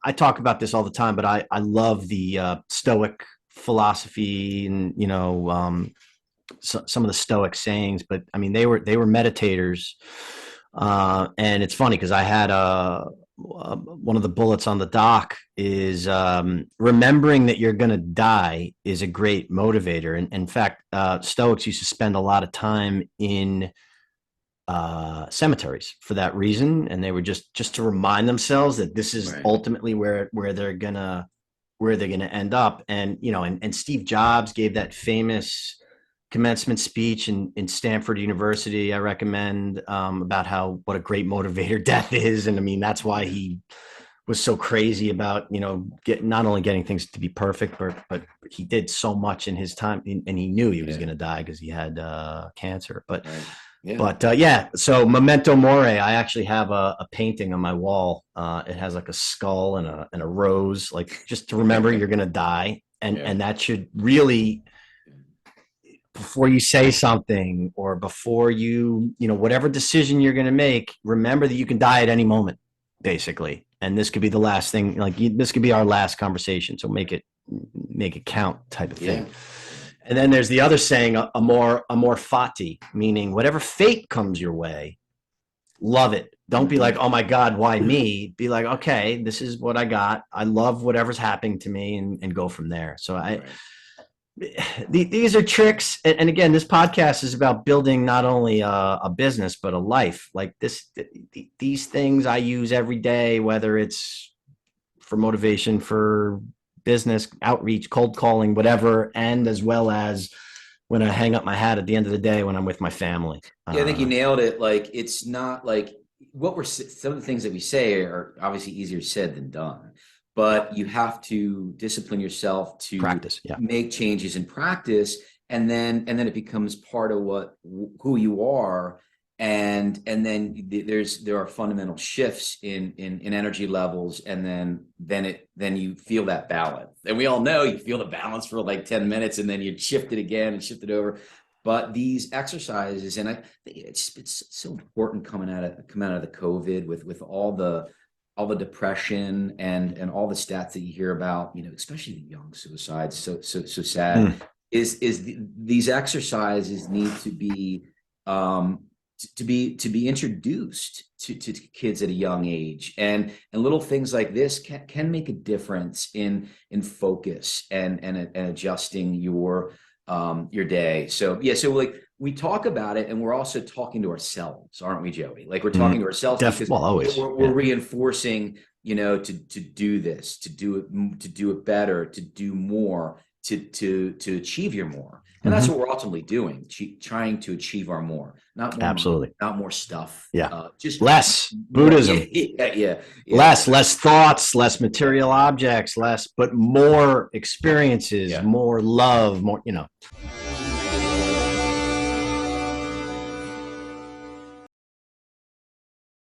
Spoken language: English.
I talk about this all the time, but I love the Stoic philosophy and, some of the Stoic sayings. But I mean, they were meditators. And it's funny because I had one of the bullets on the doc is remembering that you're going to die is a great motivator. And in fact, Stoics used to spend a lot of time in cemeteries for that reason, and they were just to remind themselves that this is Right. ultimately where they're gonna end up. And and Steve Jobs gave that famous commencement speech in Stanford University. I recommend, about how what a great motivator death is. And I mean, that's why Yeah. he was so crazy about not only getting things to be perfect, but he did so much in his time, and he knew he was Yeah. going to die because he had cancer. But Right. Yeah. but yeah, so Memento Mori, I actually have a painting on my wall. It has like a skull and a rose, like just to remember you're gonna die, and Yeah. and that should really, before you say something or before whatever decision you're gonna make, remember that you can die at any moment, basically. And this could be the last thing, like this could be our last conversation. So make it count, type of Yeah. thing. And then there's the other saying, amor fati, meaning whatever fate comes your way, love it. Don't be like, Hmm. oh my God, why me? Be like, okay, this is what I got. I love whatever's happening to me, and go from there. So Right. these are tricks. And again, this podcast is about building not only a business, but a life like this. These things I use every day, whether it's for motivation, for business outreach, cold calling, whatever, and as well as when I hang up my hat at the end of the day when I'm with my family. Yeah, I think you nailed it. Like, it's not like some of the things that we say are obviously easier said than done, Yeah, but you have to discipline yourself to practice. Yeah, make changes in practice, and then it becomes part of who you are, and then there are fundamental shifts in energy levels, and then you feel that balance, and we all know you feel the balance for like 10 minutes, and then you shift it again and shift it over. But these exercises, and I think it's so important coming out of the COVID with all the depression and all the stats that you hear about, especially the young suicides, so sad. mm, These exercises need to be to be introduced to kids at a young age, and little things like this can make a difference in focus and adjusting your day. So yeah, so like we talk about it, and we're also talking to ourselves, aren't we, Joey? Like, we're talking mm. to ourselves because Well, always. we're Yeah. reinforcing, to do this, to do it better, to do more, to achieve your more. And that's Hmm. what we're ultimately doing, trying to achieve our more, not more money, Absolutely. not more stuff, Yeah. just Less more. Yeah, Buddhism, yeah, yeah, yeah, less thoughts, less yeah, material objects, less, but more experiences, yeah. more love, more.